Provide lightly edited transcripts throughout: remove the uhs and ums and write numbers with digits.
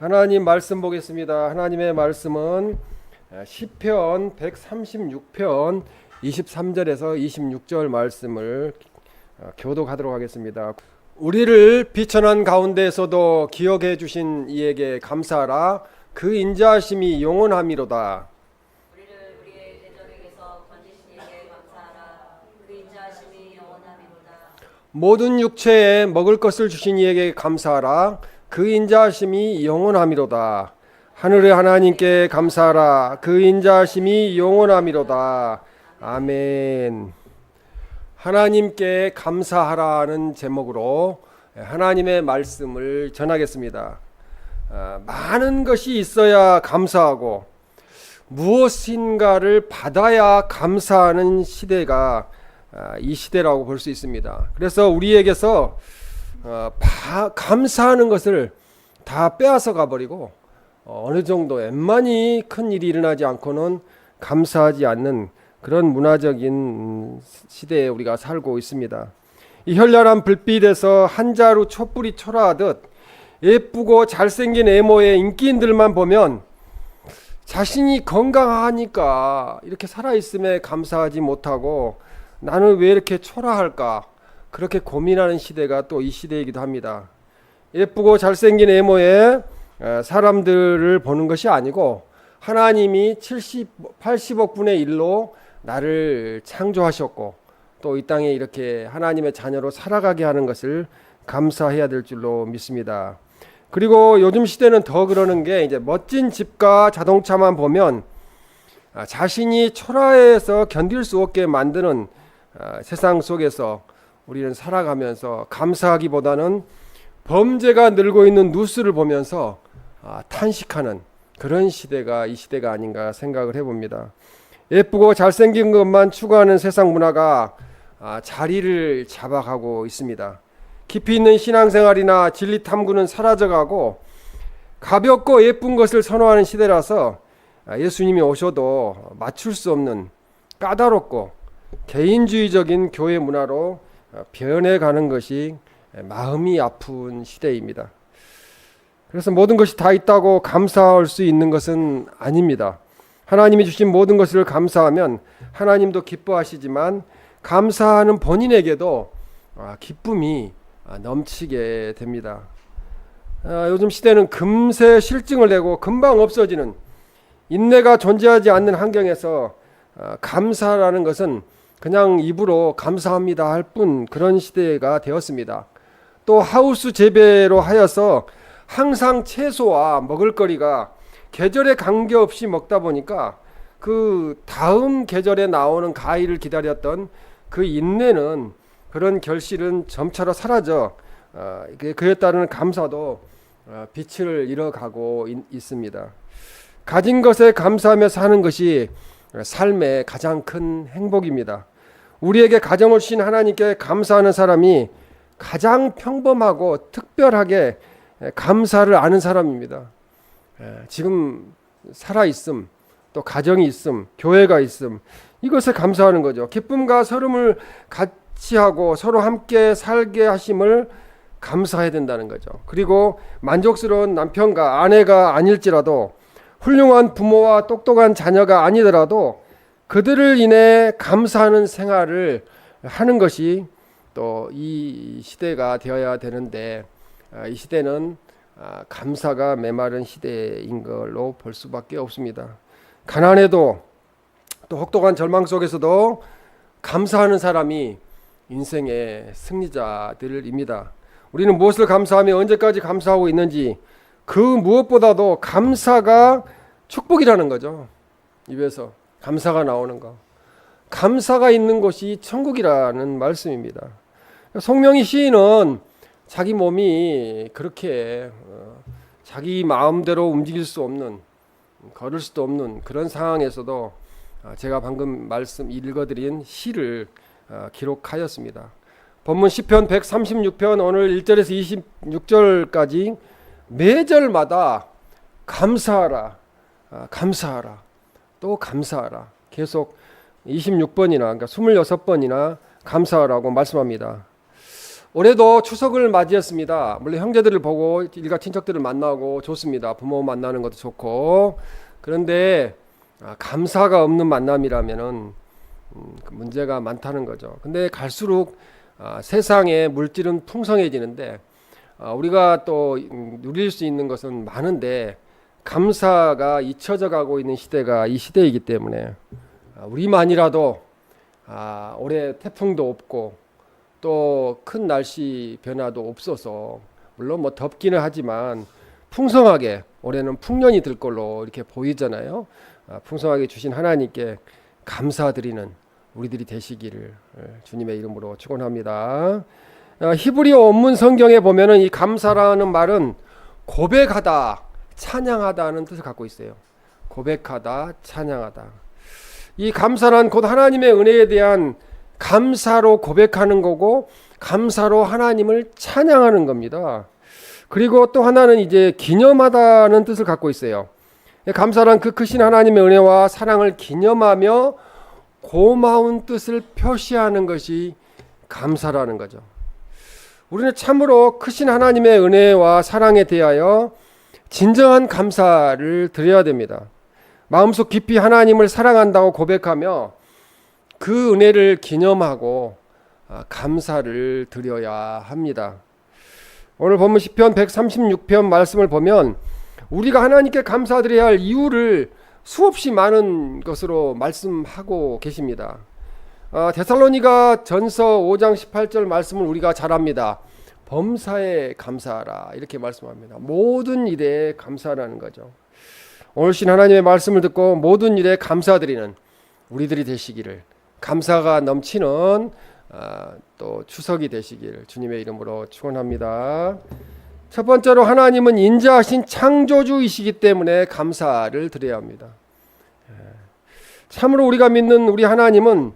하나님 말씀 보겠습니다. 하나님의 말씀은 시편 136편 23절에서 26절 말씀을 교독하도록 하겠습니다. 우리를 비천한 가운데에서도 기억해 주신 이에게 감사하라. 그 인자하심이 영원함이로다. 우리를 우리의 대적에게서 건지신 이에게 감사하라. 그 인자하심이 영원함이로다. 모든 육체에 먹을 것을 주신 이에게 감사하라. 그 인자하심이 영원함이로다. 하늘의 하나님께 감사하라. 그 인자하심이 영원함이로다. 아멘. 하나님께 감사하라는 제목으로 하나님의 말씀을 전하겠습니다. 많은 것이 있어야 감사하고 무엇인가를 받아야 감사하는 시대가 이 시대라고 볼 수 있습니다. 그래서 우리에게서 감사하는 것을 다 빼앗아 가버리고 어느 정도 웬만히 큰 일이 일어나지 않고는 감사하지 않는 그런 문화적인 시대에 우리가 살고 있습니다. 이 현란한 불빛에서 한 자루 촛불이 초라하듯 예쁘고 잘생긴 외모의 인기인들만 보면 자신이 건강하니까 이렇게 살아있음에 감사하지 못하고 나는 왜 이렇게 초라할까 그렇게 고민하는 시대가 또 이 시대이기도 합니다. 예쁘고 잘생긴 외모의 사람들을 보는 것이 아니고 하나님이 80억 분의 1로 나를 창조하셨고 또 이 땅에 이렇게 하나님의 자녀로 살아가게 하는 것을 감사해야 될 줄로 믿습니다. 그리고 요즘 시대는 더 그러는 게 이제 멋진 집과 자동차만 보면 자신이 초라해서 견딜 수 없게 만드는 세상 속에서 우리는 살아가면서 감사하기보다는 범죄가 늘고 있는 뉴스를 보면서 탄식하는 그런 시대가 이 시대가 아닌가 생각을 해봅니다. 예쁘고 잘생긴 것만 추구하는 세상 문화가 자리를 잡아가고 있습니다. 깊이 있는 신앙생활이나 진리 탐구는 사라져가고 가볍고 예쁜 것을 선호하는 시대라서 예수님이 오셔도 맞출 수 없는 까다롭고 개인주의적인 교회 문화로 변해가는 것이 마음이 아픈 시대입니다. 그래서 모든 것이 다 있다고 감사할 수 있는 것은 아닙니다. 하나님이 주신 모든 것을 감사하면 하나님도 기뻐하시지만 감사하는 본인에게도 기쁨이 넘치게 됩니다. 요즘 시대는 금세 실증을 내고 금방 없어지는 인내가 존재하지 않는 환경에서 감사라는 것은 그냥 입으로 감사합니다 할 뿐 그런 시대가 되었습니다. 또 하우스 재배로 하여서 항상 채소와 먹을거리가 계절에 관계없이 먹다 보니까 그 다음 계절에 나오는 가위를 기다렸던 그 인내는 그런 결실은 점차로 사라져 그에 따른 감사도 빛을 잃어가고 있습니다. 가진 것에 감사하며 사는 것이 삶의 가장 큰 행복입니다. 우리에게 가정을 주신 하나님께 감사하는 사람이 가장 평범하고 특별하게 감사를 아는 사람입니다. 지금 살아있음, 또 가정이 있음, 교회가 있음, 이것에 감사하는 거죠. 기쁨과 서름을 같이 하고 서로 함께 살게 하심을 감사해야 된다는 거죠. 그리고 만족스러운 남편과 아내가 아닐지라도 훌륭한 부모와 똑똑한 자녀가 아니더라도 그들을 인해 감사하는 생활을 하는 것이 또 이 시대가 되어야 되는데 이 시대는 감사가 메마른 시대인 걸로 볼 수밖에 없습니다. 가난해도 또 혹독한 절망 속에서도 감사하는 사람이 인생의 승리자들입니다. 우리는 무엇을 감사하며 언제까지 감사하고 있는지 그 무엇보다도 감사가 축복이라는 거죠. 입에서 감사가 나오는 거. 감사가 있는 곳이 천국이라는 말씀입니다. 송명희 시인은 자기 몸이 그렇게 자기 마음대로 움직일 수 없는, 걸을 수도 없는 그런 상황에서도 제가 방금 말씀 읽어드린 시를 기록하였습니다. 본문 시편 136편 오늘 1절에서 26절까지 매 절마다 감사하라, 감사하라, 또 감사하라. 계속 26번이나 그러니까 26번이나 감사하라고 말씀합니다. 올해도 추석을 맞이했습니다. 물론 형제들을 보고 일가 친척들을 만나고 좋습니다. 부모 만나는 것도 좋고. 그런데 감사가 없는 만남이라면은 그 문제가 많다는 거죠. 근데 갈수록 세상의 물질은 풍성해지는데 우리가 또 누릴 수 있는 것은 많은데 감사가 잊혀져 가고 있는 시대가 이 시대이기 때문에 우리만이라도 올해 태풍도 없고 또 큰 날씨 변화도 없어서 물론 뭐 덥기는 하지만 풍성하게 올해는 풍년이 들 걸로 이렇게 보이잖아요. 풍성하게 주신 하나님께 감사드리는 우리들이 되시기를 주님의 이름으로 축원합니다. 히브리어 원문 성경에 보면은 이 감사라는 말은 고백하다, 찬양하다는 뜻을 갖고 있어요. 고백하다, 찬양하다. 이 감사란 곧 하나님의 은혜에 대한 감사로 고백하는 거고 감사로 하나님을 찬양하는 겁니다. 그리고 또 하나는 이제 기념하다는 뜻을 갖고 있어요. 감사란 그 크신 하나님의 은혜와 사랑을 기념하며 고마운 뜻을 표시하는 것이 감사라는 거죠. 우리는 참으로 크신 하나님의 은혜와 사랑에 대하여 진정한 감사를 드려야 됩니다. 마음속 깊이 하나님을 사랑한다고 고백하며 그 은혜를 기념하고 감사를 드려야 합니다. 오늘 본문 시편 136편 말씀을 보면 우리가 하나님께 감사드려야 할 이유를 수없이 많은 것으로 말씀하고 계십니다. 데살로니가 전서 5장 18절 말씀을 우리가 잘 압니다. 범사에 감사하라 이렇게 말씀합니다. 모든 일에 감사라는 거죠. 오늘 신 하나님의 말씀을 듣고 모든 일에 감사드리는 우리들이 되시기를, 감사가 넘치는 또 추석이 되시기를 주님의 이름으로 축원합니다. 첫 번째로 하나님은 인자하신 창조주이시기 때문에 감사를 드려야 합니다. 참으로 우리가 믿는 우리 하나님은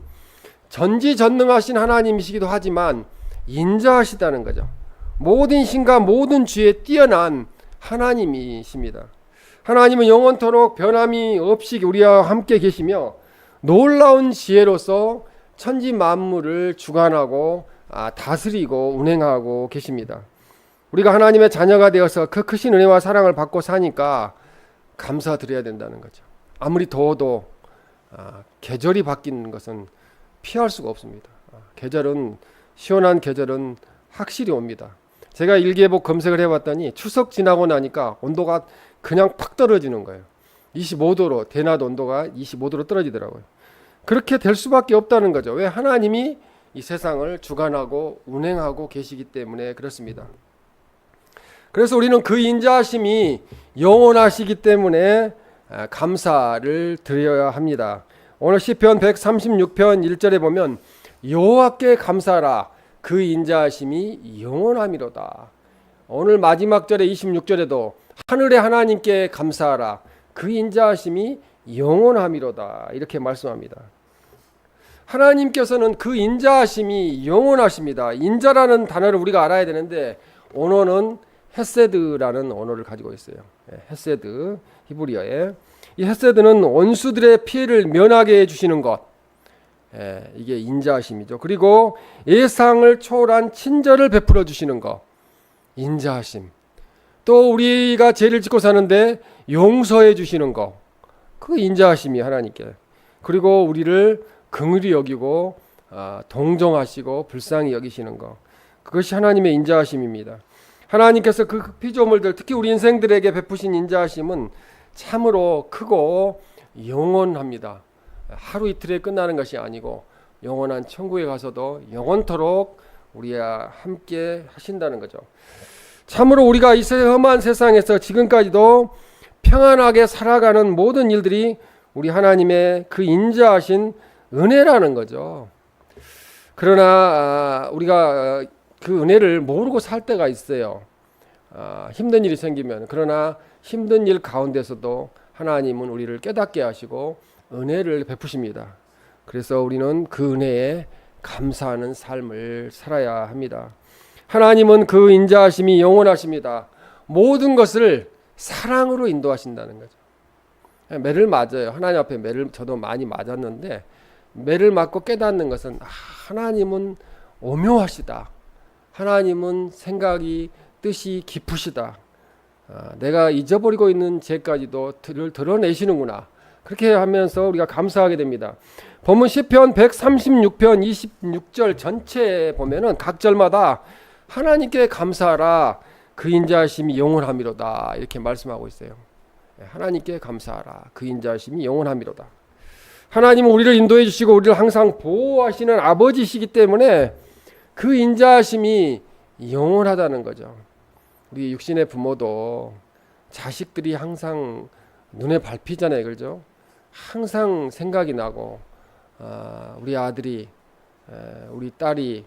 전지전능하신 하나님이시기도 하지만 인자하시다는 거죠. 모든 신과 모든 지혜에 뛰어난 하나님이십니다. 하나님은 영원토록 변함이 없이 우리와 함께 계시며 놀라운 지혜로서 천지 만물을 주관하고 다스리고 운행하고 계십니다. 우리가 하나님의 자녀가 되어서 그 크신 은혜와 사랑을 받고 사니까 감사드려야 된다는 거죠. 아무리 더워도 계절이 바뀌는 것은 피할 수가 없습니다. 계절은 시원한 계절은 확실히 옵니다. 제가 일기예보 검색을 해봤더니 추석 지나고 나니까 온도가 그냥 팍 떨어지는 거예요. 25도로 대낮 온도가 25도로 떨어지더라고요. 그렇게 될 수밖에 없다는 거죠. 왜? 하나님이 이 세상을 주관하고 운행하고 계시기 때문에 그렇습니다. 그래서 우리는 그 인자하심이 영원하시기 때문에 감사를 드려야 합니다. 오늘 시편 136편 1절에 보면 여호와께 감사하라 그 인자하심이 영원함이로다. 오늘 마지막 절에 26절에도 하늘의 하나님께 감사하라 그 인자하심이 영원함이로다 이렇게 말씀합니다. 하나님께서는 그 인자하심이 영원하십니다. 인자라는 단어를 우리가 알아야 되는데 언어는 헤세드라는 언어를 가지고 있어요. 헤세드 히브리어에 이 헤세드는 원수들의 피해를 면하게 해주시는 것, 이게 인자하심이죠. 그리고 예상을 초월한 친절을 베풀어 주시는 것, 인자하심. 또 우리가 죄를 짓고 사는데 용서해 주시는 것, 그 인자하심이 하나님께. 그리고 우리를 긍휼히 여기고 동정하시고 불쌍히 여기시는 것, 그것이 하나님의 인자하심입니다. 하나님께서 그 피조물들, 특히 우리 인생들에게 베푸신 인자하심은 참으로 크고 영원합니다. 하루 이틀에 끝나는 것이 아니고 영원한 천국에 가서도 영원토록 우리와 함께 하신다는 거죠. 참으로 우리가 이 험한 세상에서 지금까지도 평안하게 살아가는 모든 일들이 우리 하나님의 그 인자하신 은혜라는 거죠. 그러나 우리가 그 은혜를 모르고 살 때가 있어요. 힘든 일이 생기면. 그러나 힘든 일 가운데서도 하나님은 우리를 깨닫게 하시고 은혜를 베푸십니다. 그래서 우리는 그 은혜에 감사하는 삶을 살아야 합니다. 하나님은 그 인자하심이 영원하십니다. 모든 것을 사랑으로 인도하신다는 거죠. 매를 맞아요. 하나님 앞에 매를 저도 많이 맞았는데 매를 맞고 깨닫는 것은 하나님은 오묘하시다. 하나님은 생각이 뜻이 깊으시다. 내가 잊어버리고 있는 죄까지도 드러내시는구나. 그렇게 하면서 우리가 감사하게 됩니다. 본문 시편 136편 26절 전체에 보면은 각 절마다 하나님께 감사하라 그 인자하심이 영원함이로다 이렇게 말씀하고 있어요. 하나님께 감사하라 그 인자하심이 영원함이로다. 하나님은 우리를 인도해 주시고 우리를 항상 보호하시는 아버지시기 때문에 그 인자하심이 영원하다는 거죠. 우리 육신의 부모도 자식들이 항상 눈에 밟히잖아요, 그렇죠? 항상 생각이 나고 우리 아들이 우리 딸이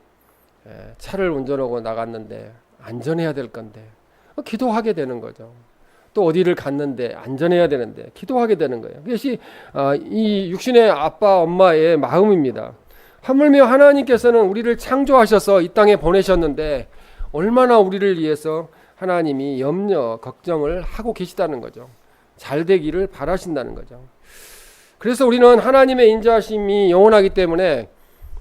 차를 운전하고 나갔는데 안전해야 될 건데 기도하게 되는 거죠. 또 어디를 갔는데 안전해야 되는데 기도하게 되는 거예요. 그것이 이 육신의 아빠 엄마의 마음입니다. 하물며 하나님께서는 우리를 창조하셔서 이 땅에 보내셨는데 얼마나 우리를 위해서 하나님이 염려 걱정을 하고 계시다는 거죠. 잘 되기를 바라신다는 거죠. 그래서 우리는 하나님의 인자하심이 영원하기 때문에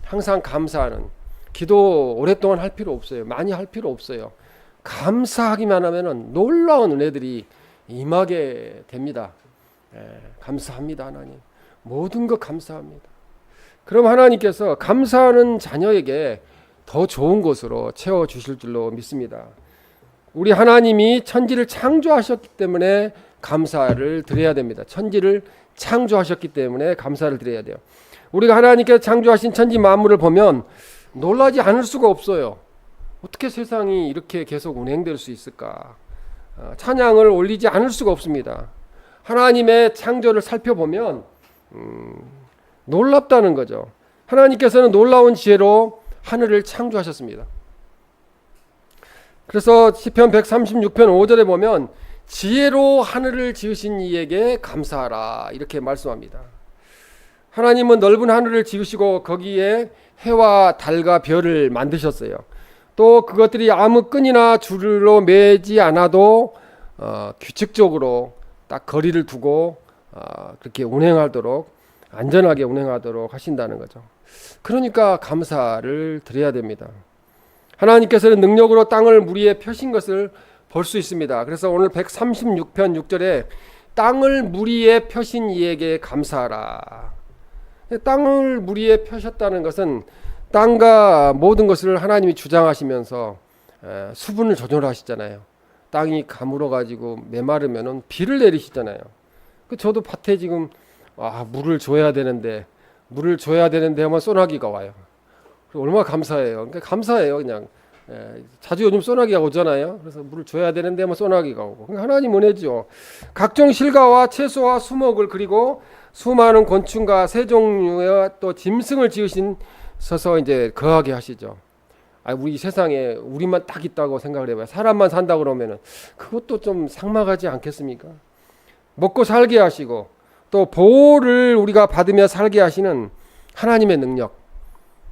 항상 감사하는 기도 오랫동안 할 필요 없어요. 많이 할 필요 없어요. 감사하기만 하면은 놀라운 은혜들이 임하게 됩니다. 감사합니다, 하나님. 모든 것 감사합니다. 그럼 하나님께서 감사하는 자녀에게 더 좋은 것으로 채워 주실 줄로 믿습니다. 우리 하나님이 천지를 창조하셨기 때문에 감사를 드려야 됩니다. 천지를 창조하셨기 때문에 감사를 드려야 돼요. 우리가 하나님께서 창조하신 천지 만물을 보면 놀라지 않을 수가 없어요. 어떻게 세상이 이렇게 계속 운행될 수 있을까? 찬양을 올리지 않을 수가 없습니다. 하나님의 창조를 살펴보면 놀랍다는 거죠. 하나님께서는 놀라운 지혜로 하늘을 창조하셨습니다. 그래서 시편 136편 5절에 보면 지혜로 하늘을 지으신 이에게 감사하라 이렇게 말씀합니다. 하나님은 넓은 하늘을 지으시고 거기에 해와 달과 별을 만드셨어요. 또 그것들이 아무 끈이나 줄로 매지 않아도 규칙적으로 딱 거리를 두고 그렇게 운행하도록 안전하게 운행하도록 하신다는 거죠. 그러니까 감사를 드려야 됩니다. 하나님께서는 능력으로 땅을 물 위에 펴신 것을 볼 수 있습니다. 그래서 오늘 136편 6절에 땅을 물 위에 펴신 이에게 감사하라. 땅을 물 위에 펴셨다는 것은 땅과 모든 것을 하나님이 주장하시면서 수분을 조절하시잖아요. 땅이 가물어 가지고 메마르면은 비를 내리시잖아요. 저도 밭에 지금 물을 줘야 되는데 하면 소나기가 와요. 얼마나 감사해요. 그러니까 감사해요, 그냥. 자주 요즘 소나기가 오잖아요. 그래서 물을 줘야 되는데 하면 소나기가 오고. 그러니까 하나님 은혜죠. 각종 실과와 채소와 수목을 그리고 수많은 곤충과 새 종류의 또 짐승을 지으셔서 이제 거하게 하시죠. 우리 세상에 우리만 딱 있다고 생각을 해봐요. 사람만 산다 그러면은 그것도 좀 삭막하지 않겠습니까? 먹고 살게 하시고 또 보호를 우리가 받으며 살게 하시는 하나님의 능력,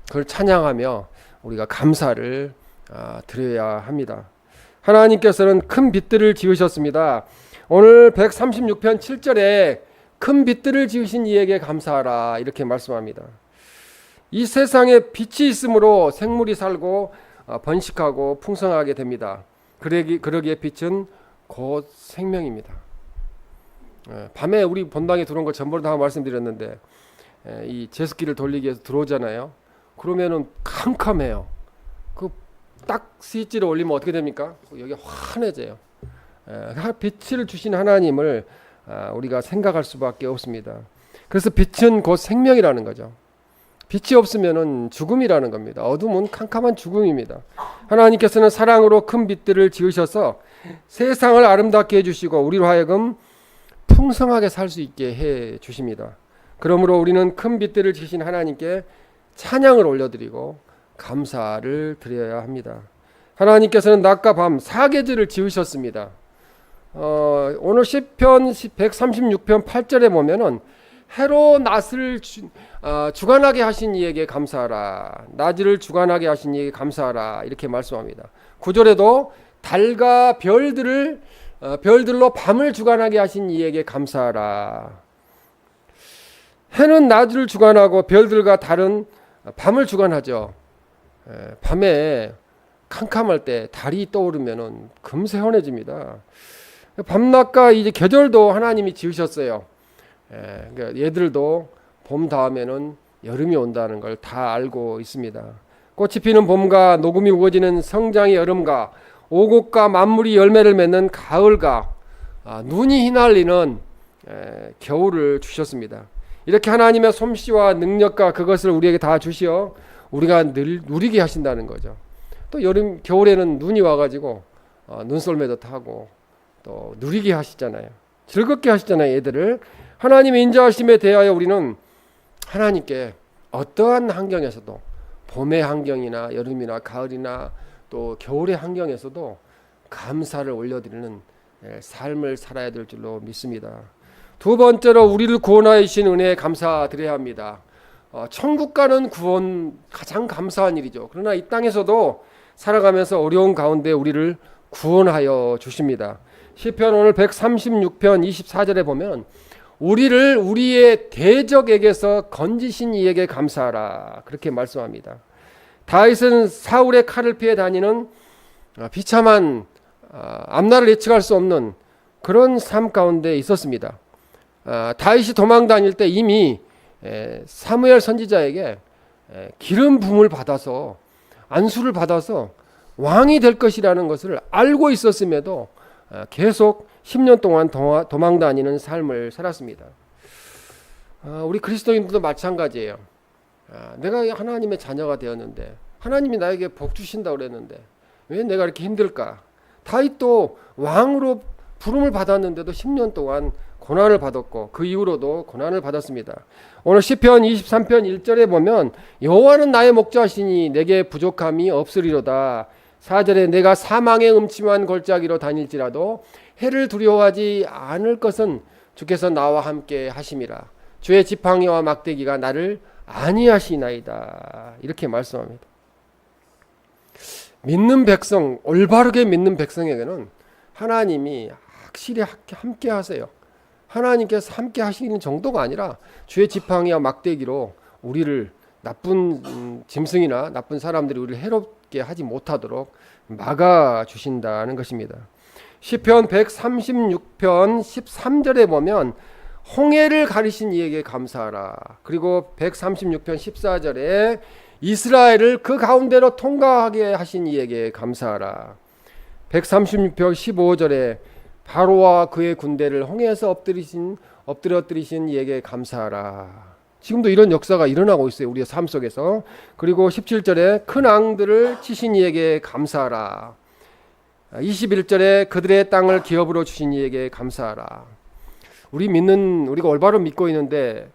그걸 찬양하며 우리가 감사를 드려야 합니다. 하나님께서는 큰 빛들을 지으셨습니다. 오늘 136편 7절에 큰 빛들을 지으신 이에게 감사하라 이렇게 말씀합니다. 이 세상에 빛이 있으므로 생물이 살고 번식하고 풍성하게 됩니다. 그러기에 빛은 곧 생명입니다. 밤에 우리 본당에 들어온 걸 전번에도 한번 말씀드렸는데 이 제습기를 돌리기 위해서 들어오잖아요. 그러면은 캄캄해요. 그 딱 스위치를 올리면 어떻게 됩니까? 여기 환해져요. 빛을 주신 하나님을 우리가 생각할 수밖에 없습니다. 그래서 빛은 곧 생명이라는 거죠. 빛이 없으면은 죽음이라는 겁니다. 어둠은 캄캄한 죽음입니다. 하나님께서는 사랑으로 큰 빛들을 지으셔서 세상을 아름답게 해주시고 우리로 하여금 풍성하게 살 수 있게 해 주십니다. 그러므로 우리는 큰 빛들을 지으신 하나님께 찬양을 올려드리고 감사를 드려야 합니다. 하나님께서는 낮과 밤 사계절을 지으셨습니다. 오늘 시편 136편 8절에 보면은 해로 낮을 주관하게 하신 이에게 감사하라. 낮을 주관하게 하신 이에게 감사하라. 이렇게 말씀합니다. 9절에도 달과 별들로 밤을 주관하게 하신 이에게 감사하라. 해는 낮을 주관하고 별들과 달은 밤을 주관하죠. 밤에 캄캄할 때 달이 떠오르면은 금세 환해집니다. 밤낮과 이제 계절도 하나님이 지으셨어요. 그러니까 얘들도 봄 다음에는 여름이 온다는 걸 다 알고 있습니다. 꽃이 피는 봄과 녹음이 우거지는 성장의 여름과 오곡과 만물이 열매를 맺는 가을과 눈이 휘날리는 겨울을 주셨습니다. 이렇게 하나님의 솜씨와 능력과 그것을 우리에게 다 주시어 우리가 늘 누리게 하신다는 거죠. 또 여름 겨울에는 눈이 와가지고 눈썰매도 타고 또 누리게 하시잖아요. 즐겁게 하시잖아요. 얘들을 하나님의 인자하심에 대하여 우리는 하나님께 어떠한 환경에서도 봄의 환경이나 여름이나 가을이나 또 겨울의 환경에서도 감사를 올려드리는 삶을 살아야 될 줄로 믿습니다. 두 번째로 우리를 구원하여 주신 은혜에 감사드려야 합니다. 천국 가는 구원 가장 감사한 일이죠. 그러나 이 땅에서도 살아가면서 어려운 가운데 우리를 구원하여 주십니다. 시편 오늘 136편 24절에 보면 우리를 우리의 대적에게서 건지신 이에게 감사하라 그렇게 말씀합니다. 다윗은 사울의 칼을 피해 다니는 비참한 앞날을 예측할 수 없는 그런 삶 가운데 있었습니다. 다윗이 도망 다닐 때 이미 사무엘 선지자에게 기름 부음을 받아서 안수를 받아서 왕이 될 것이라는 것을 알고 있었음에도 계속 10년 동안 도망 다니는 삶을 살았습니다. 우리 그리스도인들도 마찬가지예요. 내가 하나님의 자녀가 되었는데 하나님이 나에게 복 주신다고 그랬는데 왜 내가 이렇게 힘들까? 다윗도 왕으로 부름을 받았는데도 10년 동안 고난을 받았고 그 이후로도 고난을 받았습니다. 오늘 시편 23편 1절에 보면 여호와는 나의 목자시니 내게 부족함이 없으리로다. 4절에 내가 사망의 음침한 골짜기로 다닐지라도 해를 두려워하지 않을 것은 주께서 나와 함께 하심이라. 주의 지팡이와 막대기가 나를 안위하시나이다. 이렇게 말씀합니다. 믿는 백성, 올바르게 믿는 백성에게는 하나님이 확실히 함께 하세요. 하나님께서 함께 하시는 정도가 아니라 주의 지팡이와 막대기로 우리를 나쁜 짐승이나 나쁜 사람들이 우리를 해롭게 하지 못하도록 막아주신다는 것입니다. 시편 136편 13절에 보면 홍해를 가리신 이에게 감사하라. 그리고 136편 14절에 이스라엘을 그 가운데로 통과하게 하신 이에게 감사하라. 136편 15절에 바로와 그의 군대를 홍해에서 엎드려뜨리신 이에게 감사하라. 지금도 이런 역사가 일어나고 있어요. 우리의 삶 속에서. 그리고 17절에 큰 앙들을 치신 이에게 감사하라. 21절에 그들의 땅을 기업으로 주신 이에게 감사하라. 우리가 올바로 믿고 있는데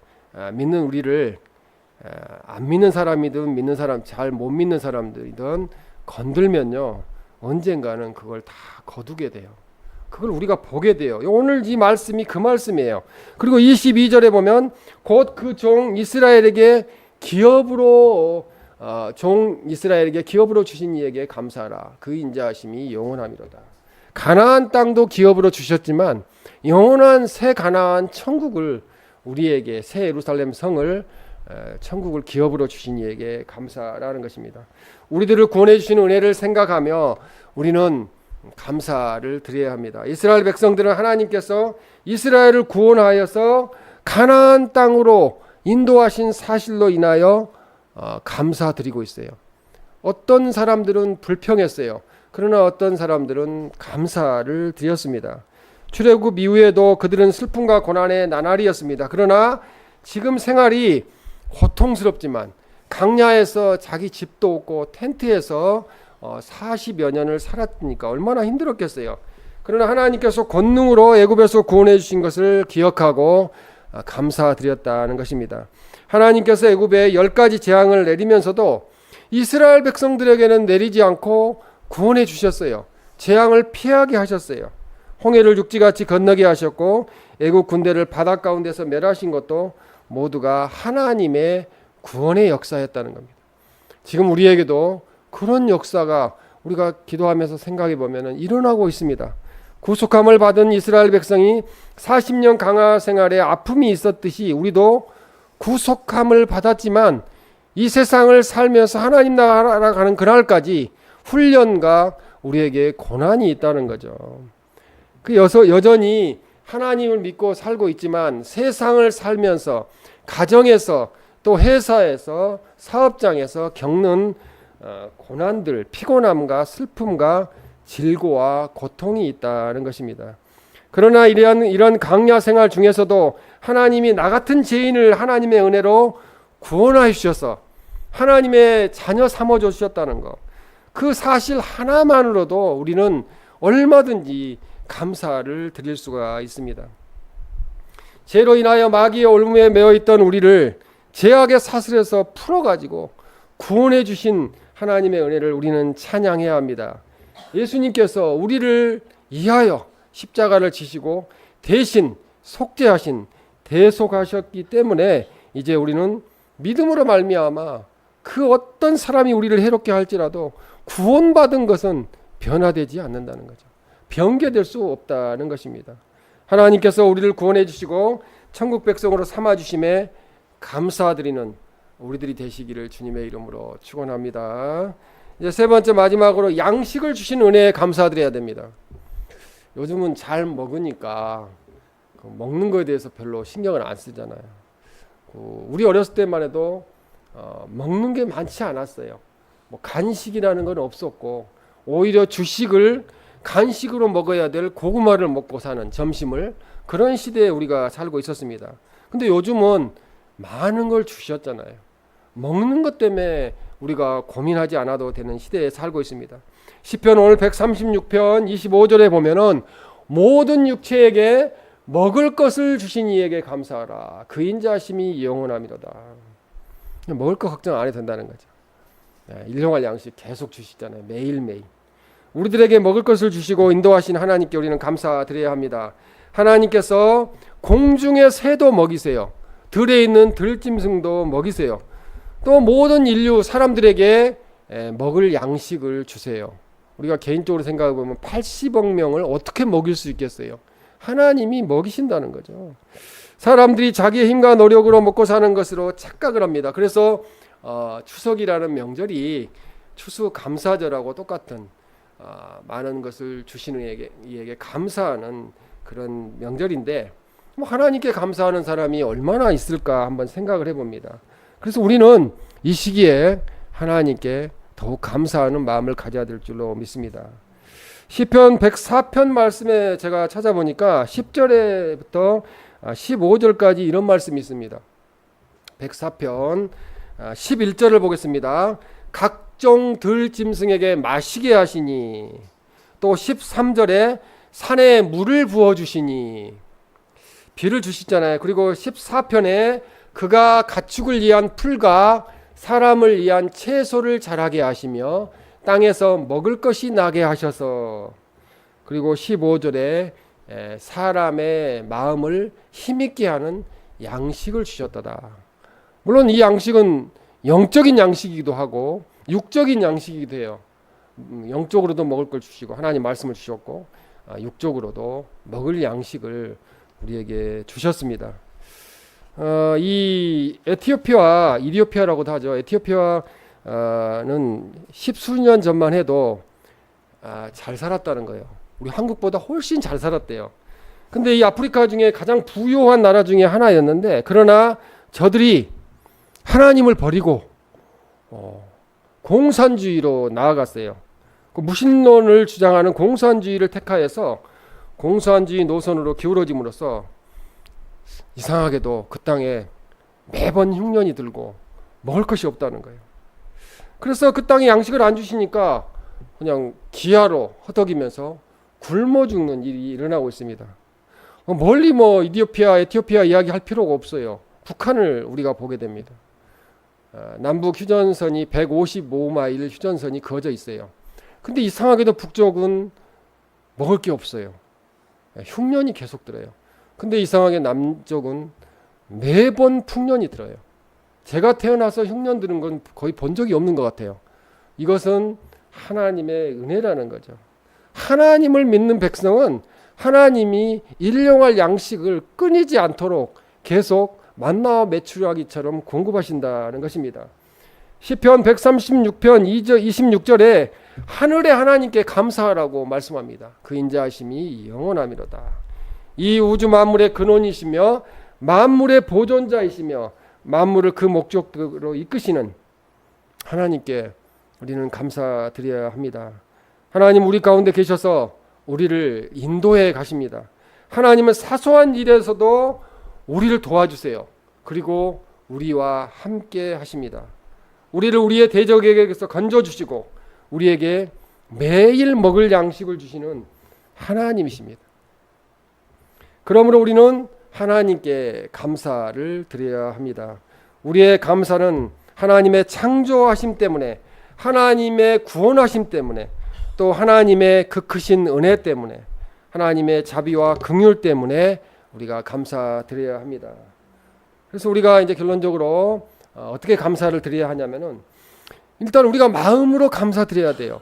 믿는 우리를 안 믿는 사람이든 믿는 사람, 잘 못 믿는 사람들이든 건들면요 언젠가는 그걸 다 거두게 돼요. 그걸 우리가 보게 돼요. 오늘 이 말씀이 그 말씀이에요. 그리고 22절에 보면 곧 그 종 이스라엘에게 기업으로 주신 이에게 감사하라. 그 인자하심이 영원함이로다. 가나안 땅도 기업으로 주셨지만 영원한 새 가나안 천국을 우리에게 새 예루살렘 성을 천국을 기업으로 주신 이에게 감사라는 것입니다. 우리들을 구원해 주신 은혜를 생각하며 우리는 감사를 드려야 합니다. 이스라엘 백성들은 하나님께서 이스라엘을 구원하여서 가나안 땅으로 인도하신 사실로 인하여 감사드리고 있어요. 어떤 사람들은 불평했어요. 그러나 어떤 사람들은 감사를 드렸습니다. 출애굽 이후에도 그들은 슬픔과 고난의 나날이었습니다. 그러나 지금 생활이 고통스럽지만 강야에서 자기 집도 없고 텐트에서 40여 년을 살았으니까 얼마나 힘들었겠어요. 그러나 하나님께서 권능으로 애굽에서 구원해 주신 것을 기억하고 감사드렸다는 것입니다. 하나님께서 애굽에 10가지 재앙을 내리면서도 이스라엘 백성들에게는 내리지 않고 구원해 주셨어요. 재앙을 피하게 하셨어요. 홍해를 육지같이 건너게 하셨고 애굽 군대를 바닷 가운데서 멸하신 것도 모두가 하나님의 구원의 역사였다는 겁니다. 지금 우리에게도 그런 역사가 우리가 기도하면서 생각해 보면 일어나고 있습니다. 구속함을 받은 이스라엘 백성이 40년 강화 생활에 아픔이 있었듯이 우리도 구속함을 받았지만 이 세상을 살면서 하나님 나라로 가는 그날까지 훈련과 우리에게 고난이 있다는 거죠. 여전히 하나님을 믿고 살고 있지만 세상을 살면서 가정에서 또 회사에서 사업장에서 겪는 고난들, 피곤함과 슬픔과 질고와 고통이 있다는 것입니다. 그러나 이런 강야 생활 중에서도 하나님이 나 같은 죄인을 하나님의 은혜로 구원하여 주셔서 하나님의 자녀 삼아 주셨다는 것, 그 사실 하나만으로도 우리는 얼마든지 감사를 드릴 수가 있습니다. 죄로 인하여 마귀의 올무에 매어 있던 우리를 죄악의 사슬에서 풀어가지고 구원해 주신 하나님의 은혜를 우리는 찬양해야 합니다. 예수님께서 우리를 위하여 십자가를 지시고 대신 속죄하신 대속하셨기 때문에 이제 우리는 믿음으로 말미암아 그 어떤 사람이 우리를 해롭게 할지라도 구원받은 것은 변화되지 않는다는 거죠. 변개될 수 없다는 것입니다. 하나님께서 우리를 구원해 주시고 천국 백성으로 삼아 주심에 감사드리는 우리들이 되시기를 주님의 이름으로 축원합니다. 이제 세 번째 마지막으로 양식을 주신 은혜에 감사드려야 됩니다. 요즘은 잘 먹으니까 먹는 거에 대해서 별로 신경을 안 쓰잖아요. 우리 어렸을 때만 해도 먹는 게 많지 않았어요. 뭐 간식이라는 건 없었고 오히려 주식을 간식으로 먹어야 될 고구마를 먹고 사는 점심을 그런 시대에 우리가 살고 있었습니다. 근데 요즘은 많은 걸 주셨잖아요. 먹는 것 때문에 우리가 고민하지 않아도 되는 시대에 살고 있습니다. 시편 오늘 136편 25절에 보면은 모든 육체에게 먹을 것을 주신 이에게 감사하라. 그 인자심이 영원함이로다. 먹을 거 걱정 안 해도 된다는 거죠. 일용할 양식 계속 주시잖아요. 매일매일. 우리들에게 먹을 것을 주시고 인도하신 하나님께 우리는 감사드려야 합니다. 하나님께서 공중의 새도 먹이세요. 들에 있는 들짐승도 먹이세요. 또 모든 인류 사람들에게 먹을 양식을 주세요. 우리가 개인적으로 생각해 보면 80억 명을 어떻게 먹일 수 있겠어요? 하나님이 먹이신다는 거죠. 사람들이 자기의 힘과 노력으로 먹고 사는 것으로 착각을 합니다. 그래서 추석이라는 명절이 추수감사절하고 똑같은 많은 것을 주시는 이에게 감사하는 그런 명절인데 하나님께 감사하는 사람이 얼마나 있을까 한번 생각을 해봅니다. 그래서 우리는 이 시기에 하나님께 더욱 감사하는 마음을 가져야 될 줄로 믿습니다. 시편 104편 말씀에 제가 찾아보니까 10절에부터 15절까지 이런 말씀이 있습니다. 104편 11절을 보겠습니다. 각종 들짐승에게 마시게 하시니, 또 13절에 산에 물을 부어주시니, 비를 주시잖아요. 그리고 14편에 그가 가축을 위한 풀과 사람을 위한 채소를 자라게 하시며 땅에서 먹을 것이 나게 하셔서, 그리고 15절에 사람의 마음을 힘있게 하는 양식을 주셨다다. 물론 이 양식은 영적인 양식이기도 하고 육적인 양식이기도 해요. 영적으로도 먹을 걸 주시고 하나님 말씀을 주셨고 육적으로도 먹을 양식을 우리에게 주셨습니다. 이 에티오피아, 이디오피아라고도 하죠. 에티오피아는 십수년 전만 해도 잘 살았다는 거예요. 우리 한국보다 훨씬 잘 살았대요. 근데 이 아프리카 중에 가장 부유한 나라 중에 하나였는데, 그러나 저들이 하나님을 버리고 공산주의로 나아갔어요. 그 무신론을 주장하는 공산주의를 택하여서 공산주의 노선으로 기울어짐으로써 이상하게도 그 땅에 매번 흉년이 들고 먹을 것이 없다는 거예요. 그래서 그 땅에 양식을 안 주시니까 그냥 기아로 허덕이면서 굶어 죽는 일이 일어나고 있습니다. 멀리 에티오피아 이야기 할 필요가 없어요. 북한을 우리가 보게 됩니다. 남북 휴전선이 155마일 휴전선이 그어져 있어요. 근데 이상하게도 북쪽은 먹을 게 없어요. 흉년이 계속 들어요. 근데 이상하게 남쪽은 매번 풍년이 들어요. 제가 태어나서 흉년 드는 건 거의 본 적이 없는 것 같아요. 이것은 하나님의 은혜라는 거죠. 하나님을 믿는 백성은 하나님이 일용할 양식을 끊이지 않도록 계속 만나와 메추라기처럼 공급하신다는 것입니다. 시편 136편 26절에 하늘의 하나님께 감사하라고 말씀합니다. 그 인자하심이 영원하미로다. 이 우주 만물의 근원이시며 만물의 보존자이시며 만물을 그 목적으로 이끄시는 하나님께 우리는 감사드려야 합니다. 하나님 우리 가운데 계셔서 우리를 인도해 가십니다. 하나님은 사소한 일에서도 우리를 도와주세요. 그리고 우리와 함께 하십니다. 우리를 우리의 대적에게서 건져주시고 우리에게 매일 먹을 양식을 주시는 하나님이십니다. 그러므로 우리는 하나님께 감사를 드려야 합니다. 우리의 감사는 하나님의 창조하심 때문에, 하나님의 구원하심 때문에, 또 하나님의 그 크신 은혜 때문에, 하나님의 자비와 긍휼 때문에 우리가 감사드려야 합니다. 그래서 우리가 이제 결론적으로 어떻게 감사를 드려야 하냐면은 일단 우리가 마음으로 감사드려야 돼요.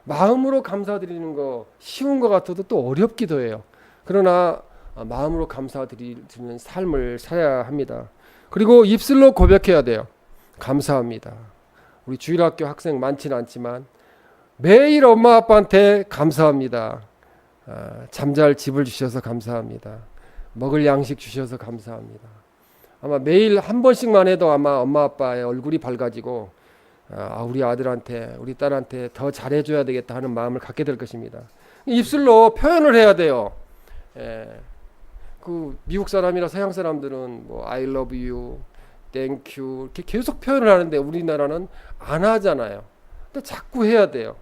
마음으로 감사드리는 거 쉬운 것 같아도 또 어렵기도 해요. 그러나 마음으로 감사드리는 삶을 살아야 합니다. 그리고 입술로 고백해야 돼요. 감사합니다. 우리 주일학교 학생 많지는 않지만 매일 엄마 아빠한테 감사합니다. 잠잘 집을 주셔서 감사합니다. 먹을 양식 주셔서 감사합니다. 아마 매일 한 번씩만 해도 아마 엄마 아빠의 얼굴이 밝아지고 우리 아들한테 우리 딸한테 더 잘해줘야 되겠다 하는 마음을 갖게 될 것입니다. 입술로 표현을 해야 돼요. 그 미국 사람이나 서양 사람들은 뭐 I love you, thank you 이렇게 계속 표현을 하는데 우리나라는 안 하잖아요. 근데 자꾸 해야 돼요.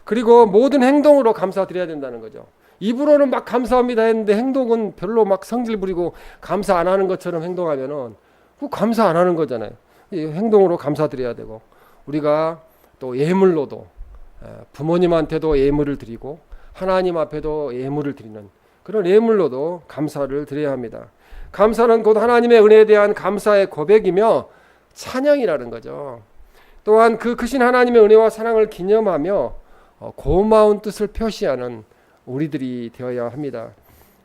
그리고 모든 행동으로 감사드려야 된다는 거죠. 입으로는 막 감사합니다 했는데 행동은 별로 막 성질 부리고 감사 안 하는 것처럼 행동하면은 그 감사 안 하는 거잖아요. 행동으로 감사드려야 되고 우리가 또 예물로도 부모님한테도 예물을 드리고 하나님 앞에도 예물을 드리는 그런 예물로도 감사를 드려야 합니다. 감사는 곧 하나님의 은혜에 대한 감사의 고백이며 찬양이라는 거죠. 또한 그 크신 하나님의 은혜와 사랑을 기념하며 고마운 뜻을 표시하는 우리들이 되어야 합니다.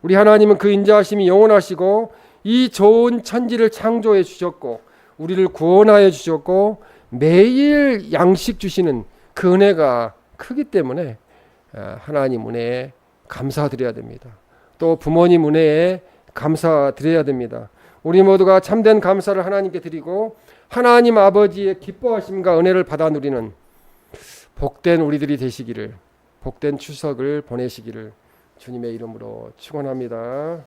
우리 하나님은 그 인자하심이 영원하시고 이 좋은 천지를 창조해 주셨고 우리를 구원하여 주셨고 매일 양식 주시는 그 은혜가 크기 때문에 하나님 은혜에 감사드려야 됩니다. 또 부모님 은혜에 감사드려야 됩니다. 우리 모두가 참된 감사를 하나님께 드리고 하나님 아버지의 기뻐하심과 은혜를 받아 누리는 복된 우리들이 되시기를, 복된 추석을 보내시기를 주님의 이름으로 축원합니다.